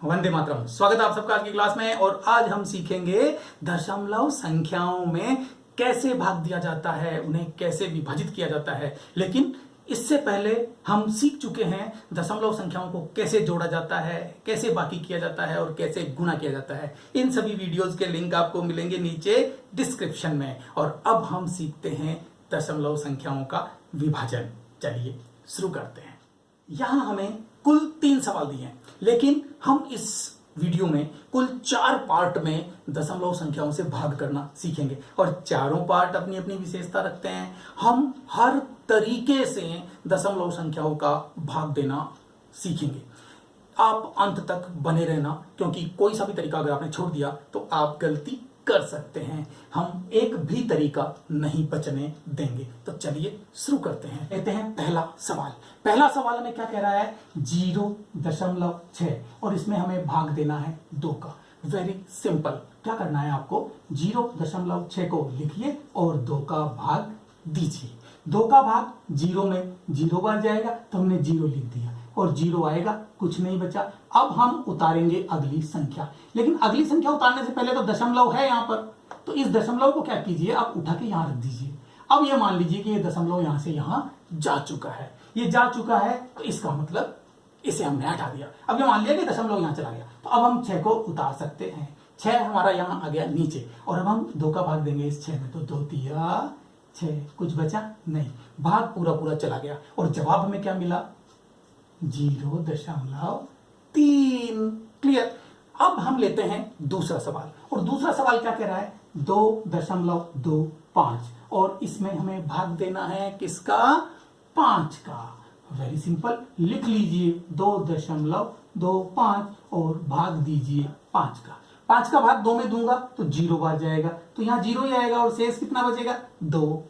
वंदे मातरम। स्वागत है आप सबका आज की क्लास में। और आज हम सीखेंगे दशमलव संख्याओं में कैसे भाग दिया जाता है, उन्हें कैसे विभाजित किया जाता है। लेकिन इससे पहले हम सीख चुके हैं दशमलव संख्याओं को कैसे जोड़ा जाता है, कैसे बाकी किया जाता है और कैसे गुणा किया जाता है। इन सभी वीडियोस के लिंक आपको मिलेंगे नीचे डिस्क्रिप्शन में। और अब हम सीखते हैं दशमलव संख्याओं का विभाजन। चलिए शुरू करते हैं। यहां हमें कुल 3 सवाल दिए हैं, लेकिन हम इस वीडियो में कुल 4 पार्ट में दशमलव संख्याओं से भाग करना सीखेंगे। और चारों पार्ट अपनी अपनी विशेषता रखते हैं। हम हर तरीके से दशमलव संख्याओं का भाग देना सीखेंगे। आप अंत तक बने रहना, क्योंकि कोई सा भी तरीका अगर आपने छोड़ दिया तो आप गलती कर सकते हैं। हम एक भी तरीका नहीं बचने देंगे। तो चलिए शुरू करते हैं। लेते हैं पहला सवाल। पहला सवाल हमें क्या कह रहा है? 0.6 और इसमें हमें भाग देना है 2 का। Very simple. क्या करना है आपको? 0.6 को लिखिए और 2 का भाग दीजिए। 2 का भाग 0 में 0 बार जाएगा, तो हमने 0 लिख दिया और 0 आएगा, कुछ नहीं बचा। अब हम उतारेंगे अगली संख्या, लेकिन अगली संख्या उतारने से पहले तो दशमलव है यहाँ पर, तो इस दशमलव को क्या कीजिए, आप उठा के यहाँ रख दीजिए। अब ये मान लीजिए कि ये दशमलव यहाँ से यहाँ जा चुका है। ये जा चुका है तो इसका मतलब इसे हमने हटा दिया। अब ये मान लिया कि दशमलव यहाँ चला गया, तो अब हम 6 को उतार सकते हैं। 6 हमारा यहाँ आ गया नीचे, और अब हम 2 का भाग देंगे इस 6 में, तो 2 तिया 6, कुछ बचा नहीं, भाग पूरा पूरा चला गया। और जवाब हमें क्या मिला? 0.3। क्लियर। अब हम लेते हैं दूसरा सवाल, और दूसरा सवाल क्या कह रहा है? 2.25, और इसमें हमें भाग देना है किसका? 5 का। वेरी सिंपल, लिख लीजिए 2.25 और भाग दीजिए 5 का। 5 का भाग 2 में दूंगा तो 0 बार जाएगा, तो यहाँ 0 ही आएगा और शेष कितना बचेगा? 2।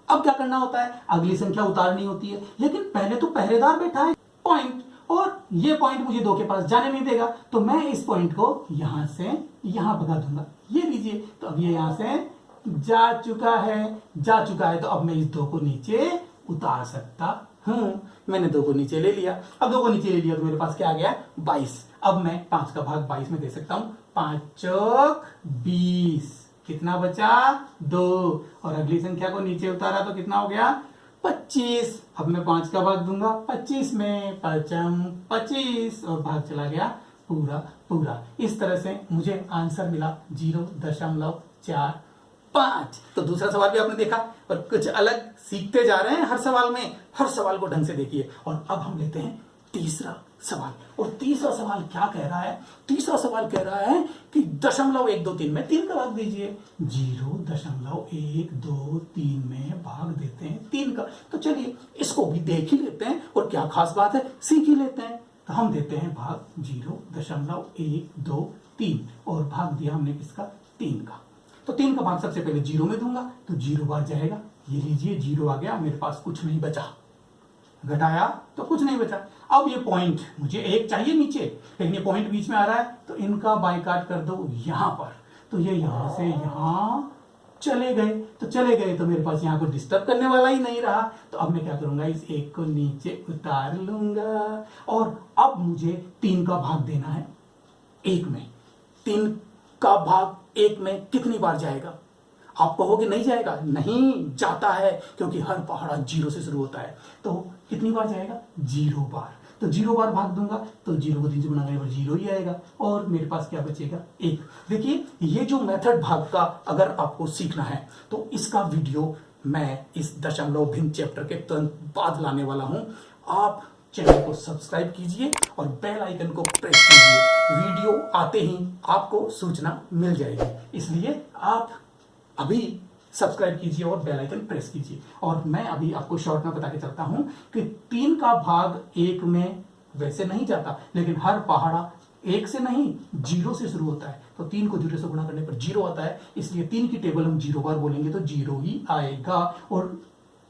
अब क्या करना होता है? अगली संख्या उतारनी होती है, लेकिन पहले तो पहरेदार बैठा है पॉइंट, और ये पॉइंट मुझे 2 के पास जाने नहीं देगा, तो मैं इस पॉइंट को यहां से यहां भगा दूंगा। ये लीजिए, तो अब ये यहां से जा चुका है, तो अब मैं इस 2 को नीचे उतार सकता हूं। मैंने 2 को नीचे ले लिया। अब 2 को नीचे ले लिया तो मेरे पास क्या आ गया? 22। अब मैं 5 का भाग 22 में दे सकता हूं। 5 चौक 20, कितना बचा? 2। और अगली संख्या को नीचे उतारा तो कितना हो गया? 25। अब मैं 5 का भाग दूंगा 25 में, 25, और भाग चला गया पूरा पूरा। इस तरह से मुझे आंसर मिला 0.45। तो दूसरा सवाल भी आपने देखा, और कुछ अलग सीखते जा रहे हैं हर सवाल में। हर सवाल को ढंग से देखिए। और अब हम लेते हैं तीसरा सवाल। और तीसरा सवाल क्या कह रहा है? तीसरा सवाल कह रहा है कि 0.123 में 3 का भाग दीजिए। 0.123 में भाग देते हैं 3 का। तो चलिए इसको भी देख ही लेते हैं, और क्या खास बात है, सीख ही लेते हैं। तो हम देते हैं भाग 0.123, और भाग दिया हमने किसका? 3 का। तो 3 का भाग सबसे पहले 0 में दूंगा तो 0 बार जाएगा। ये लीजिए 0 आ गया, मेरे पास कुछ नहीं बचा। घटाया तो कुछ नहीं बचा। अब ये पॉइंट मुझे 1 चाहिए नीचे, लेकिन ये पॉइंट बीच में आ रहा है, तो इनका बाइकाट कर दो यहां पर। तो ये यहां से यहां चले गए, तो मेरे पास यहां को डिस्टर्ब करने वाला ही नहीं रहा। तो अब मैं क्या करूंगा? इस 1 को नीचे उतार लूंगा, और अब मुझे 3 का भाग देना है 1 में। 3 का भाग 1 में कितनी बार जाएगा? आप कहोगे नहीं जाएगा। नहीं जाता है, क्योंकि हर पहाड़ा 0 से शुरू होता है। तो कितनी बार जाएगा? 0 बार। तो 0 बार भाग दूंगा तो 0 को 3 से गुणा करने पर 0 ही आएगा, और मेरे पास क्या बचेगा? 1। देखिए, ये जो मेथड भाग का अगर आपको सीखना है तो इसका वीडियो मैं इस दशमलव भिन्न चैप्टर के तुरंत बाद लाने वाला हूं। आप चैनल को सब्सक्राइब कीजिए और बेल आइकन को प्रेस कीजिए। वीडियो आते ही आपको सूचना मिल जाएगी, इसलिए आप अभी सब्सक्राइब कीजिए और बेल आइकन प्रेस कीजिए। और मैं अभी आपको शॉर्ट में बता के चलता हूं कि 3 का भाग 1 में वैसे नहीं जाता, लेकिन हर पहाड़ा 1 से नहीं 0 से शुरू होता है। तो 3 को 0 से गुणा करने पर 0 आता है, इसलिए 3 की टेबल हम 0 बार बोलेंगे तो 0 ही आएगा। और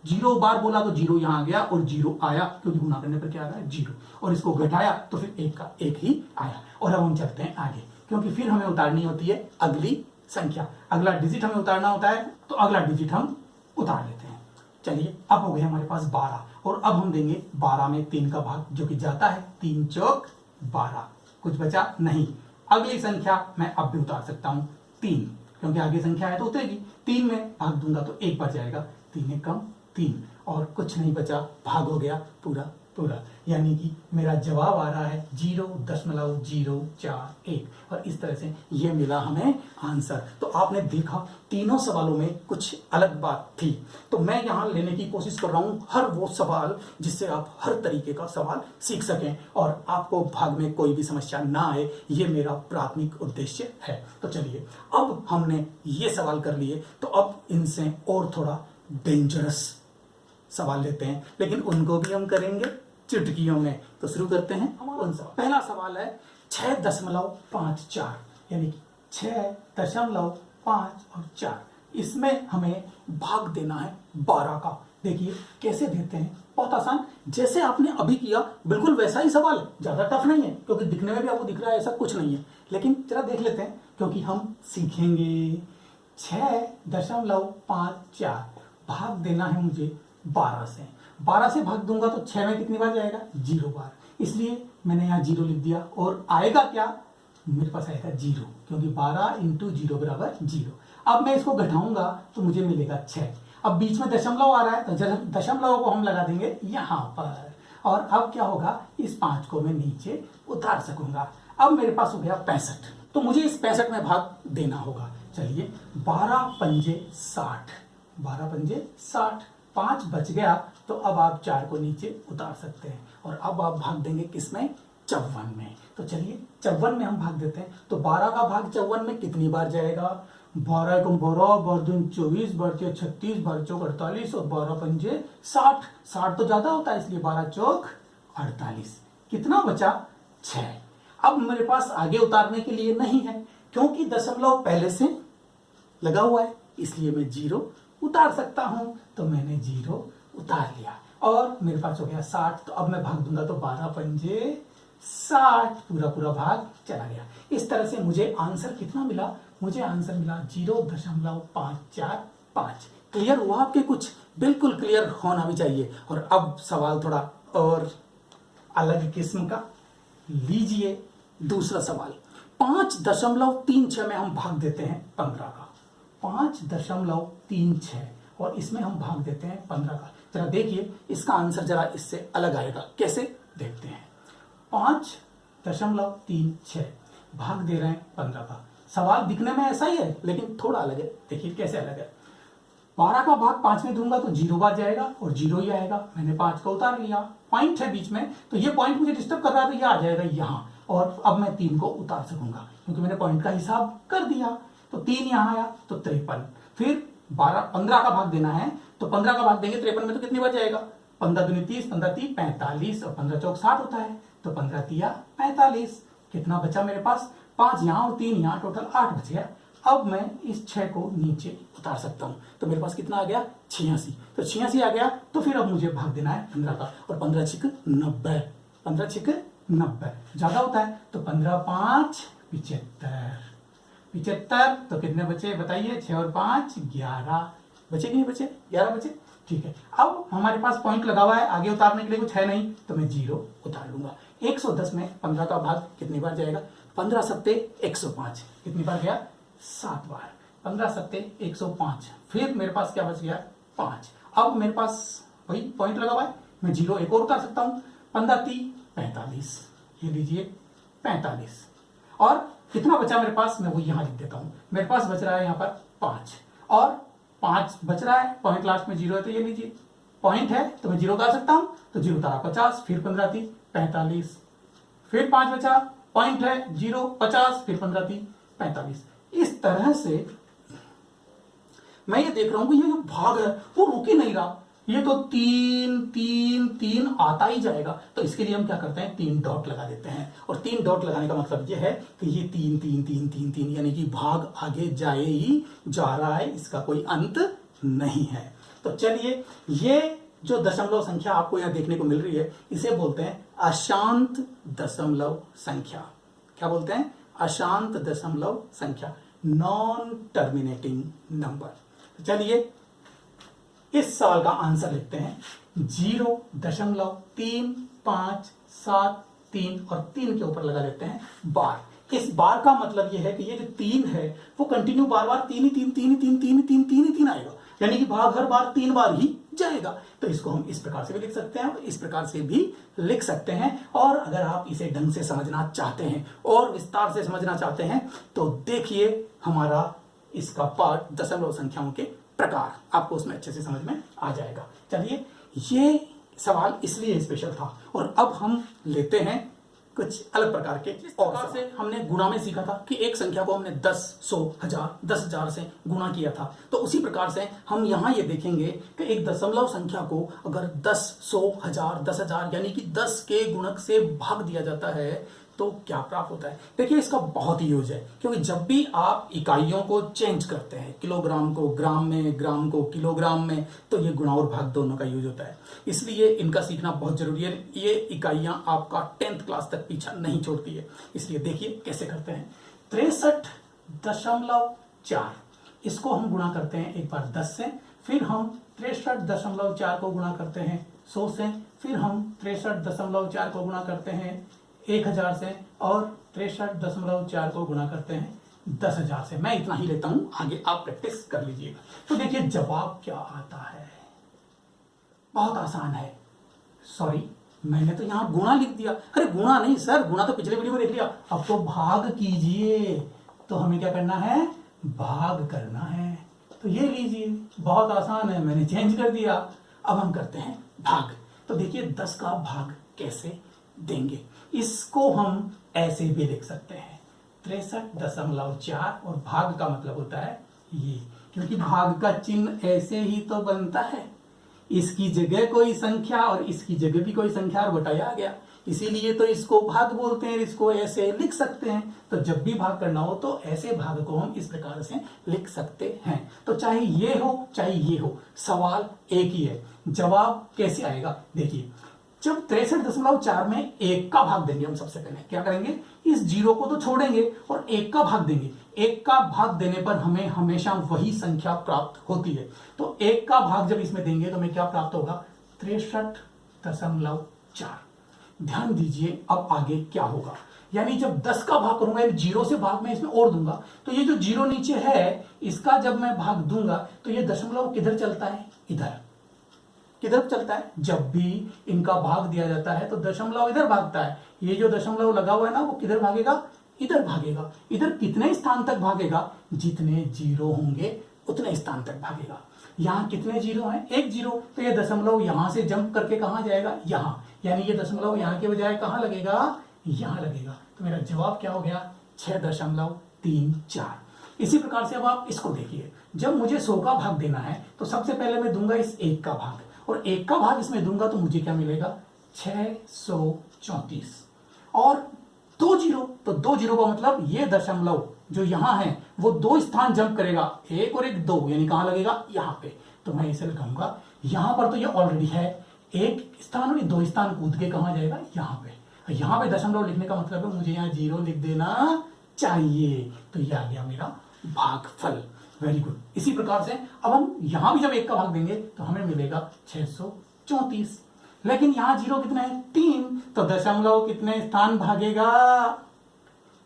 0 बार बोला तो 0 यहां आ गया, और 0 आया, क्योंकि गुणा करने पर क्या आ रहा है? 0। और इसको घटाया तो फिर 1 का 1 ही आया। और अब हम चलते हैं आगे, क्योंकि फिर हमें उतारनी होती है अगली संख्या। अगला डिजिट हमें उतारना होता है, तो अगला डिजिट हम उतार लेते हैं। चलिए, अब हो गए हमारे पास 12, और अब हम देंगे 12 में 3 का भाग, जो कि जाता है 3 चौक 12। कुछ बचा नहीं। अगली संख्या मैं अब भी उतार सकता हूं 3, क्योंकि आगे संख्या है तो उतरेगी। 3 में भाग दूंगा तो 1 बच जाएगा, 3 एकम 3, और कुछ नहीं बचा, भाग हो गया पूरा पूरा, यानी कि मेरा जवाब आ रहा है 0.041, और इस तरह से ये मिला हमें आंसर। तो आपने देखा तीनों सवालों में कुछ अलग बात थी, तो मैं यहाँ लेने की कोशिश कर रहा हूँ हर वो सवाल जिससे आप हर तरीके का सवाल सीख सकें और आपको भाग में कोई भी समस्या ना आए, ये मेरा प्राथमिक उद्देश्य है। तो चलिए, अब हमने ये सवाल कर लिए, तो अब इनसे और थोड़ा डेंजरस सवाल लेते हैं, लेकिन उनको भी हम करेंगे चुटकियों में। तो शुरू करते हैं। पहला सवाल है 6.54, यानी कि 6.5 और 4, इसमें हमें भाग देना है 12 का। देखिए कैसे देते हैं, बहुत आसान, जैसे आपने अभी किया बिल्कुल वैसा ही सवाल है, ज्यादा टफ नहीं है, क्योंकि दिखने में भी आपको दिख रहा है ऐसा कुछ नहीं है। लेकिन जरा देख लेते हैं, क्योंकि हम सीखेंगे 6.54 भाग देना है मुझे 12 से। 12 से भाग दूंगा तो 6 में कितनी बार जाएगा, 0 बार, इसलिए मैंने यहाँ 0 लिख दिया। और आएगा क्या, मेरे पास आएगा 0, क्योंकि 12 × 0 = 0। अब मैं इसको घटाऊंगा तो मुझे मिलेगा 6। अब बीच में दशमलव आ रहा है, तो दशमलव को हम लगा देंगे यहाँ पर, और अब क्या होगा, इस 5 को मैं नीचे उतार सकूंगा। अब मेरे पास हो गया 65, तो मुझे इस 65 में भाग देना होगा। चलिए, 12 पंजे 60, 12 पंजे 60, 5 बच गया, तो अब आप 4 को नीचे उतार सकते हैं, और अब आप भाग देंगे किसमें, 54 में। तो चलिए 54 में हम भाग देते हैं, तो 12 का भाग 54 में कितनी बार जाएगा, 12 × 12, 12 × 24, 12 × 36, 12 × 48, और 12 पंजे 60। 60 तो ज्यादा होता है, इसलिए 12 × 48, कितना बचा, 6। अब मेरे पास आगे उतारने के लिए नहीं है, क्योंकि दशमलव पहले से लगा हुआ है, इसलिए मैं 0 उतार सकता हूं। तो मैंने 0 उतार लिया, और मेरे पास हो गया 60। तो अब मैं भाग दूंगा तो 12 पंजे 60, पूरा पूरा भाग चला गया। इस तरह से मुझे आंसर कितना मिला, मुझे आंसर मिला 0.545। क्लियर हुआ आपके कुछ, बिल्कुल क्लियर होना भी चाहिए। और अब सवाल थोड़ा और अलग किस्म का लीजिए। दूसरा सवाल 5.36 में हम भाग देते हैं 15 का, 5.36, और इसमें हम भाग देते हैं 15 का। जरा देखिए, इसका आंसर जरा इससे अलग आएगा, कैसे देखते हैं। 5.36 भाग दे रहे हैं 15 का। सवाल दिखने में ऐसा ही है, लेकिन थोड़ा अलग है। देखिए कैसे अलग है, 12 का भाग 5 में दूंगा तो 0 बार जाएगा, और 0 ही आएगा। मैंने 5 को उतार लिया, पॉइंट है बीच में, तो ये पॉइंट मुझे डिस्टर्ब कर रहा है, तो ये आ जाएगा यहाँ, और अब मैं 3 को उतार सकूंगा, क्योंकि मैंने पॉइंट का हिसाब कर दिया। तो 3 यहाँ आया तो 53, फिर 15 का भाग देना है, तो 15 का भाग देंगे 53 में, तो कितनी बार जाएगा, 15 दूनी 30, 15 3 45, और 15 चौक 60 होता है, तो 15 तिया 45। कितना बचा मेरे पास, 5 यहाँ और 3 यहाँ, टोटल 8 बच गया। अब मैं इस 6 को नीचे उतार सकता हूँ, तो मेरे पास कितना आ गया, 86। तो 86 आ गया, तो फिर अब मुझे भाग देना है 15 का, और 15 छिक 90, 15 छिक 90 ज्यादा होता है, तो 15 5 75, 75, तो कितने बचे बताइए, 6 और 5 11 बचे कि नहीं बचे, 11 बचे। ठीक है, अब हमारे पास पॉइंट लगा हुआ है, आगे उतारने के लिए कुछ है नहीं, तो मैं 0 उतार लूंगा। 110 में 15 का भाग कितनी बार जाएगा, 15 सत्ते 105, कितनी बार गया, 7 बार। 15 सत्ते 105, फिर मेरे पास क्या बच गया, 5। अब मेरे पास वही पॉइंट लगा हुआ है, मैं 0 एक और उतार सकता हूँ। 15 3 45, ये लीजिए 45, और कितना बचा मेरे पास, मैं वो यहां लिख देता हूं। मेरे पास बच रहा है यहाँ पर 5, और 5 बच रहा है, पॉइंट लास्ट में 0 है, तो ये लीजिए पॉइंट है, तो मैं 0 उतार सकता हूं, तो 0 उतारा 50, फिर 15 3 45, फिर 5 बचा, पॉइंट है 0 50, फिर 15 3 45। इस तरह से मैं ये देख रहा हूं कि ये जो भाग है वो रुक ही नहीं रहा, ये तो 3 3 3 आता ही जाएगा। तो इसके लिए हम क्या करते हैं, 3 डॉट लगा देते हैं, और 3 डॉट लगाने का मतलब ये है कि ये 3 3 3 3 3, यानी कि भाग आगे जाए ही जा रहा है, इसका कोई अंत नहीं है। तो चलिए, ये जो दशमलव संख्या आपको यहाँ देखने को मिल रही है, इसे बोलते हैं अशांत दशमलव संख्या। क्या बोलते हैं, अशांत दशमलव संख्या, नॉन टर्मिनेटिंग नंबर। चलिए इस सवाल का आंसर लिखते हैं, 0.3573 3 और 3 के ऊपर लगा लेते हैं बार। इस बार का मतलब यह है कि ये जो 3 है वो कंटिन्यू बार बार 3 ही 3 3 ही 3 3 ही 3 3 ही 3 आएगा, यानी कि भाग हर बार 3 बार ही जाएगा। तो इसको हम इस प्रकार से भी लिख सकते हैं और इस प्रकार से भी लिख सकते हैं। और अगर आप इसे ढंग से समझना चाहते हैं और विस्तार से समझना चाहते हैं तो देखिए हमारा इसका पार्ट दशमलव संख्याओं के प्रकार, आपको उसमें अच्छे से समझ में आ जाएगा। चलिए, ये सवाल इसलिए स्पेशल था। और अब हम लेते हैं कुछ अलग प्रकार के। इस प्रकार से हमने गुणा में सीखा था कि एक संख्या को हमने 10, 100, 1000, 10,000 से गुणा किया था। तो उसी प्रकार से हम यहाँ ये देखेंगे कि एक दशमलव संख्या को अगर 10, 100, 1000, 10,000 यानी कि 10 के गुणक से भाग दिया जाता है तो क्या प्राप्त होता है। देखिए, इसका बहुत ही यूज है, क्योंकि जब भी आप इकाइयों को चेंज करते हैं, किलोग्राम को ग्राम में, ग्राम को किलोग्राम में, तो ये गुणा और भाग दोनों का यूज होता है। इसलिए इनका सीखना बहुत जरूरी है। ये इकाइयां आपका 10th क्लास तक पीछा नहीं छोड़ती है। इसलिए देखिए कैसे करते हैं। 63.4 इसको हम गुणा करते हैं एक बार 10 से, फिर हम 63.4 को गुणा करते हैं 100 से, फिर हम 63.4 को गुणा करते हैं 1000 से, और 63.4 को गुणा करते हैं 10,000 से। मैं इतना ही लेता हूं, आगे आप प्रैक्टिस कर लीजिएगा। तो देखिए जवाब क्या आता है। बहुत आसान है। सॉरी, मैंने तो यहां गुणा लिख दिया। अरे गुणा नहीं सर, गुणा तो पिछले वीडियो में देख लिया। अब तो भाग कीजिए। तो हमें क्या करना है, भाग करना है। तो ये लीजिए, बहुत आसान है, मैंने चेंज कर दिया। अब हम करते हैं भाग। तो देखिए 10 का भाग कैसे देंगे। इसको हम ऐसे भी लिख सकते हैं 63.4, और भाग का मतलब होता है ये, क्योंकि भाग का चिन्ह ऐसे ही तो बनता है। इसकी जगह कोई संख्या और इसकी जगह भी कोई संख्या और बटाया गया, इसीलिए तो इसको भाग बोलते हैं। इसको ऐसे लिख सकते हैं। तो जब भी भाग करना हो तो ऐसे भाग को हम इस प्रकार से लिख सकते हैं। तो चाहे ये हो चाहे ये हो, सवाल एक ही है। जवाब कैसे आएगा, देखिए जब 63.4 में 1 का भाग देंगे, हम सबसे पहले क्या करेंगे, इस 0 को तो छोड़ेंगे और 1 का भाग देंगे। 1 का भाग देने पर हमें हमेशा वही संख्या प्राप्त होती है। तो 1 का भाग जब इसमें देंगे तो हमें क्या प्राप्त होगा, 63.4। ध्यान दीजिए अब आगे क्या होगा, यानी जब 10 का भाग करूंगा, एक 0 से भाग में इसमें और दूंगा, तो ये जो 0 नीचे है इसका जब मैं भाग दूंगा तो ये दशमलव किधर चलता है, इधर। किधर चलता है, जब भी इनका भाग दिया जाता है तो दशमलव इधर भागता है। ये जो दशमलव लगा हुआ है ना, वो किधर भागेगा, इधर भागेगा। इधर कितने स्थान तक भागेगा, जितने 0 होंगे उतने स्थान तक भागेगा। यहाँ कितने 0 हैं, 1 0, तो ये दशमलव यहां से जंप करके कहां जाएगा, यहां, यानी ये दशमलव यहां के बजाय कहां लगेगा, यहां लगेगा। तो मेरा जवाब क्या हो गया, 6.34। इसी प्रकार से अब आप इसको देखिए, जब मुझे 100 का भाग देना है तो सबसे पहले मैं दूंगा इस 1 का भाग, और 1 का भाग इसमें दूंगा तो मुझे क्या मिलेगा, 634। और 2 0, तो 2 0 का मतलब ये दशमलव जो यहां है वो 2 स्थान जंप करेगा, 1 और 1 2, यानी कहां लगेगा, यहां पे। तो मैं इसे लिखूंगा, यहां पर तो ये ऑलरेडी है, 1 स्थान और 2 स्थान कूद के कहां जाएगा, यहां पे। यहां पे दशमलव लिखने का मतलब है मुझे यहां 0 लिख देना चाहिए। तो ये आ गया मेरा भागफल। Very good. इसी प्रकार से अब हम यहां भी जब 1 का भाग देंगे तो हमें मिलेगा 634। लेकिन यहां 0 कितना है, 3, तो दशमलव कितने स्थान भागेगा,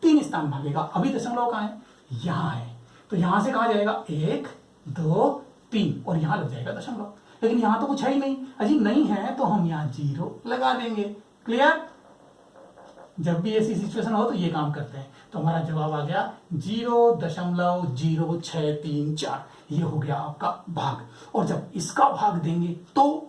3 स्थान भागेगा। अभी दशमलव कहां है, यहां है, तो यहां से कहां जाएगा, 1 2 3, और यहां लग जाएगा दशमलव। लेकिन यहां तो कुछ है ही नहीं, अजी नहीं है, तो हम यहां 0 लगा देंगे। क्लियर। जब भी ऐसी सिचुएशन हो तो ये काम करते हैं। तो हमारा जवाब आ गया 0.0634। ये हो गया आपका भाग। और जब इसका भाग देंगे तो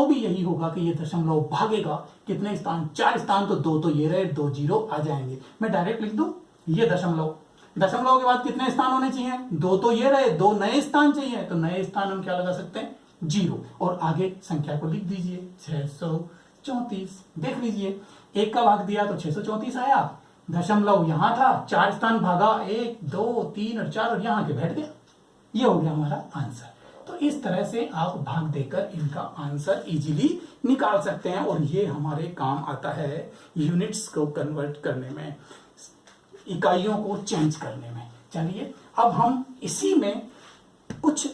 भी यही होगा कि ये दशमलव भागेगा कितने स्थान, 4 स्थान, तो 2 तो ये रहे, 2 0 आ जाएंगे। मैं डायरेक्ट लिख दूं, ये दशमलव के बाद कितने स्थान होने चाहिए, 2 तो ये रहे, 2 नए स्थान चाहिए, तो नए स्थान हम क्या लगा सकते हैं, 0, और आगे संख्या को लिख दीजिए 634। देख लीजिए 1 का भाग दिया तो 634 आया, दशमलव यहां था, 4 स्थान भागा, 1 2 3 और 4, और यहां के बैठ गया। ये हो गया हमारा आंसर। तो इस तरह से आप भाग देकर इनका आंसर इजीली निकाल सकते हैं, और ये हमारे काम आता है यूनिट्स को कन्वर्ट करने में, इकाइयों को चेंज करने में। चलिए अब हम इसी में कुछ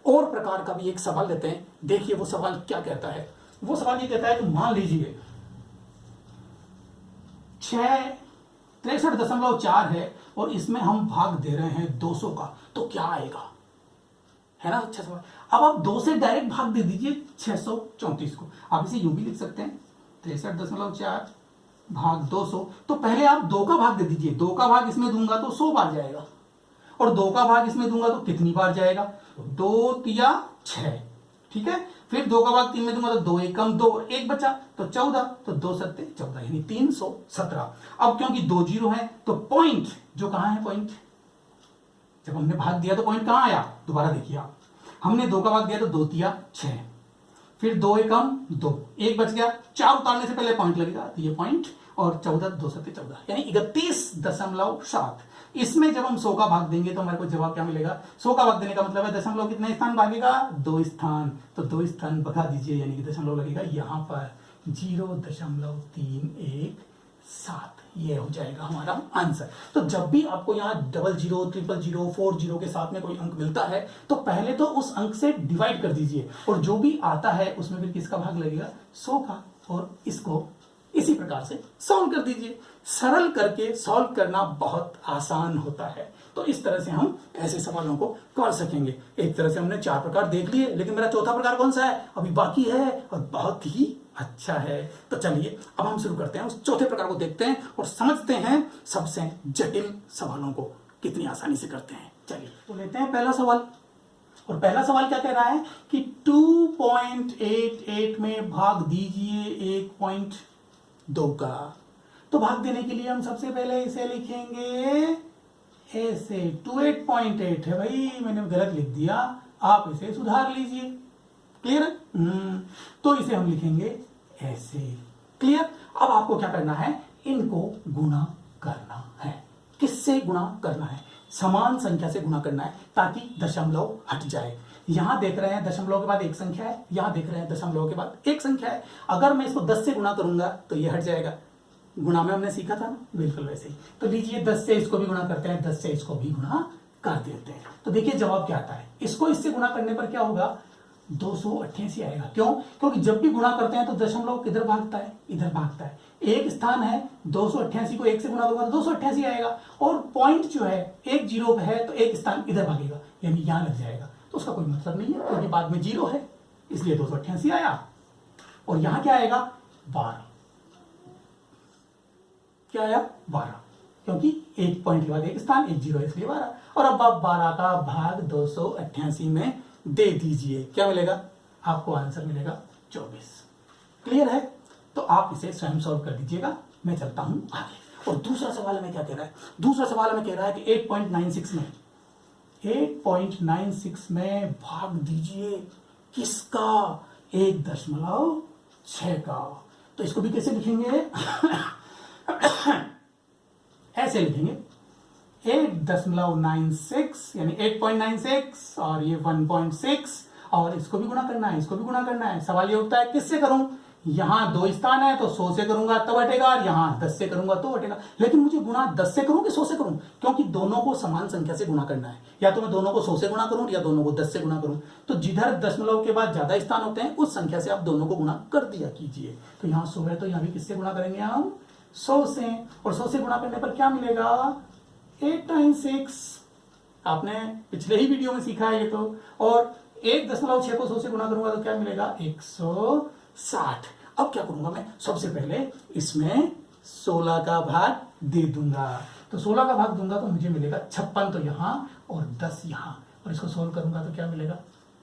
और प्रकार का भी एक सवाल लेते हैं। देखिए वो सवाल क्या कहता है। वो सवाल ये कहता है कि मान लीजिए 63.4 है और इसमें हम भाग दे रहे हैं 200 का, तो क्या आएगा, है ना अच्छा सवाल। अब आप 2 से डायरेक्ट भाग दे दीजिए 634 को, आप इसे यूं भी लिख सकते हैं 63.4 भाग 200। तो पहले आप 2 का भाग दे दीजिए, 2 का भाग इसमें दूंगा तो 100 बार जाएगा, और 2 का भाग इसमें दूंगा तो कितनी बार जाएगा, 2 तिया 6, ठीक है। फिर 2 का भाग 3 में दूंगा तो 2 एकम 2, 1 बचा तो 14, तो 2 सत्ते 14 यानी 317। अब क्योंकि 2 जीरो है तो पॉइंट जो कहां है, पॉइंट जब हमने भाग दिया तो पॉइंट कहां आया, दोबारा देखिए आप, हमने 2 का भाग दिया तो 2 तिया 6, फिर 2 एकम 2, 1 बच गया, 4 उतारने से पहले पॉइंट लगेगा, तो ये पॉइंट, और 14 2 सत्ते 14 यानी 31.7। इसमें जब हम 100 का भाग देंगे तो हमारे को जवाब क्या मिलेगा, 100 का भाग देने का मतलब है दशमलव कितने स्थान भागेगा, 2 स्थान, तो 2 स्थान भगा दीजिए यानी कि दशमलव लगेगा यहां पर 0.317, ये हो जाएगा हमारा आंसर। तो जब भी आपको यहाँ 00, 000, 40 के साथ में कोई अंक मिलता है तो पहले तो उस अंक से डिवाइड कर दीजिए, और जो भी आता है उसमें फिर किसका भाग लगेगा, 100 का, और इसको इसी प्रकार से सॉल्व कर दीजिए। सरल करके सॉल्व करना बहुत आसान होता है, तो इस तरह से हम ऐसे सवालों को कर सकेंगे। एक तरह से हमने 4 प्रकार देख लिए, लेकिन मेरा चौथा प्रकार कौन सा है अभी बाकी है, और बहुत ही अच्छा है। तो चलिए अब हम शुरू करते हैं, उस चौथे प्रकार को देखते हैं और समझते हैं सबसे जटिल सवालों को कितनी आसानी से करते हैं। चलिए तो लेते हैं पहला सवाल, और पहला सवाल क्या कह रहा है कि 2.88 में भाग दीजिए 1.2 का। तो भाग देने के लिए हम सबसे पहले इसे लिखेंगे ऐसे, 28.8 है भाई, मैंने गलत लिख दिया, आप इसे सुधार लीजिए, क्लियर है। तो इसे हम लिखेंगे ऐसे, क्लियर। अब आपको क्या करना है, इनको गुणा करना है। किससे गुणा करना है, समान संख्या से गुणा करना है, ताकि दशमलव हट जाए। यहां देख रहे हैं दशमलव के बाद एक संख्या है, यहां देख रहे हैं दशमलव के बाद एक संख्या है। अगर मैं इसको 10 से गुणा करूंगा तो ये हट जाएगा, गुणा में हमने सीखा था ना, बिल्कुल वैसे ही। तो लीजिए 10 से इसको भी गुणा करते हैं, 10 से इसको भी गुणा कर देते हैं। तो देखिए जवाब क्या आता है, इसको इससे गुणा करने पर क्या होगा, 288 आएगा। क्यों, क्योंकि जब भी गुणा करते हैं तो दशमलव किधर भागता है, इधर भागता है। एक स्थान है, 288 को 1 से गुणा करूंगा तो 288 आएगा, और पॉइंट जो है 1 0 है तो एक स्थान इधर भागेगा, यानी यहां लग जाएगा। तो उसका कोई मतलब नहीं है, क्योंकि बाद में 0 है, इसलिए 288 आया। और यहां क्या आएगा, 12, क्या आया 12, क्योंकि एक पॉइंट के बाद एक स्थान, 1 0 है इसलिए 12। और अब आप 12 का भाग 288 में दे दीजिए, क्या मिलेगा आपको, आंसर मिलेगा 24। क्लियर है। तो आप इसे स्वयं सॉल्व कर दीजिएगा, मैं चलता हूं आगे। और दूसरा सवाल में क्या कह रहा है, दूसरा सवाल में कह रहा है कि 8.96 में भाग दीजिए किसका, 1.6 का। तो इसको भी कैसे लिखेंगे ऐसे लिखेंगे 8.96 यानी 8.96, और ये 1.6, और इसको भी गुणा करना है, इसको भी गुणा करना है। सवाल ये उठता है किससे करूं, यहां 2 स्थान है तो 100 से करूंगा तब हटेगा, और यहां 10 से करूंगा तो हटेगा। लेकिन मुझे गुणा 10 से करूं कि 100 से करूं, क्योंकि दोनों को समान संख्या से गुणा करना है। या तो मैं दोनों को 100 से गुणा करूं या दोनों को 10 से गुणा करूं। तो जिधर दशमलव के बाद ज्यादा स्थान होते हैं उस संख्या से आप दोनों को गुणा कर दिया कीजिए। तो यहाँ 100 है तो यहाँ भी किससे गुणा करेंगे हम, 100 से, और 100 से गुणा करने पर क्या मिलेगा, 896। आपने पिछले ही वीडियो में सीखा है ये तो। और 1.6 को 100 से गुणा करूंगा तो क्या मिलेगा, 160। अब क्या करूंगा मैं, सबसे पहले इसमें 16 का भाग दे दूंगा। तो 16 का भाग दूंगा तो मुझे मिलेगा 56, तो यहां और 10 यहां, और इसको सोल्व करूंगा तो क्या मिलेगा,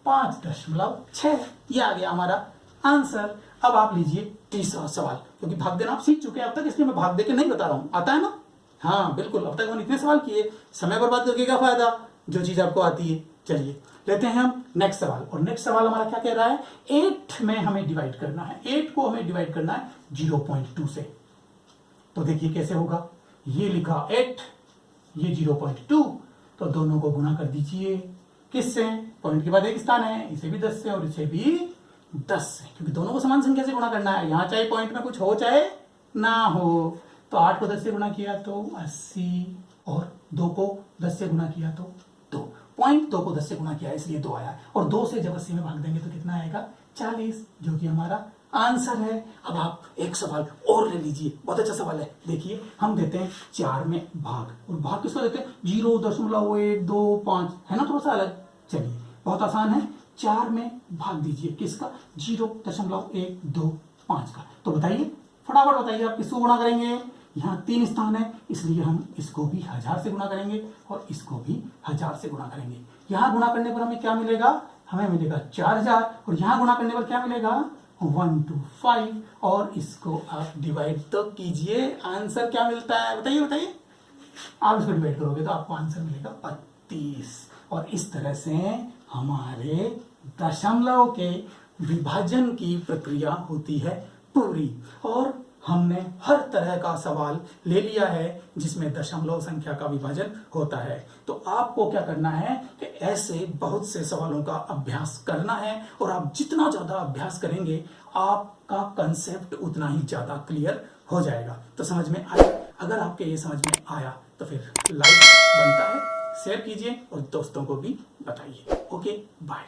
5.6। ये आ गया हमारा आंसर। अब आप लीजिए तीसरा सवाल, क्योंकि भाग देना आप सीख चुके हैं अब तक, इसलिए मैं भाग देके नहीं बता रहा हूं, आता है ना। हाँ बिल्कुल, अब तक मैंने इतने सवाल किए, समय बर्बाद करके क्या फायदा, जो चीज आपको आती है। चलिए लेते हैं हम नेक्स्ट सवाल, और नेक्स्ट सवाल हमारा क्या कह रहा है, 8 में हमें डिवाइड करना है, 8 को हमें डिवाइड करना है 0.2 से। तो देखिए कैसे होगा, ये लिखा 8, ये 0.2, तो दोनों को गुणा कर दीजिए किससे, पॉइंट के बाद एक स्थान है, इसे भी 10 से और इसे भी 10 से, क्योंकि दोनों को समान संख्या से गुणा करना है। यहां चाहे पॉइंट में कुछ हो चाहे ना हो। तो 8 को 10 से गुणा किया तो 80, और 2 को 10 से गुणा किया तो 2, पॉइंट 2 को 10 से गुणा किया इसलिए 2 आया। और 2 से जब 80 में भाग देंगे तो कितना आएगा, 40, जो कि हमारा आंसर है। अब आप एक सवाल और ले लीजिए, बहुत अच्छा सवाल है। देखिए हम देते हैं 4 में भाग, और भाग किसको देते हैं 0.125, है ना, थोड़ा सा अलग। चलिए बहुत आसान है, 4 में भाग दीजिए किसका 0.125 का। तो बताइए, फटाफट बताइए आप किसको गुणा करेंगे। यहाँ 3 स्थान है, इसलिए हम इसको भी 1000 से गुणा करेंगे और इसको भी 1000 से गुणा करेंगे। यहाँ गुणा करने पर हमें क्या मिलेगा, हमें मिलेगा 4000, और यहाँ गुणा करने पर क्या मिलेगा 125, और इसको आप डिवाइड तो कीजिए, आंसर क्या मिलता है बताइए बताइए। आप इसको डिवाइड करोगे तो आपको आंसर मिलेगा 32, और इस तरह से हमारे दशमलव के विभाजन की प्रक्रिया होती है पूरी। और हमने हर तरह का सवाल ले लिया है जिसमें दशमलव संख्या का विभाजन होता है। तो आपको क्या करना है कि ऐसे बहुत से सवालों का अभ्यास करना है, और आप जितना ज्यादा अभ्यास करेंगे आपका कंसेप्ट उतना ही ज्यादा क्लियर हो जाएगा। तो समझ में आया? अगर आपके ये समझ में आया तो फिर लाइक बनता है, शेयर कीजिए और दोस्तों को भी बताइए। Okay, bye.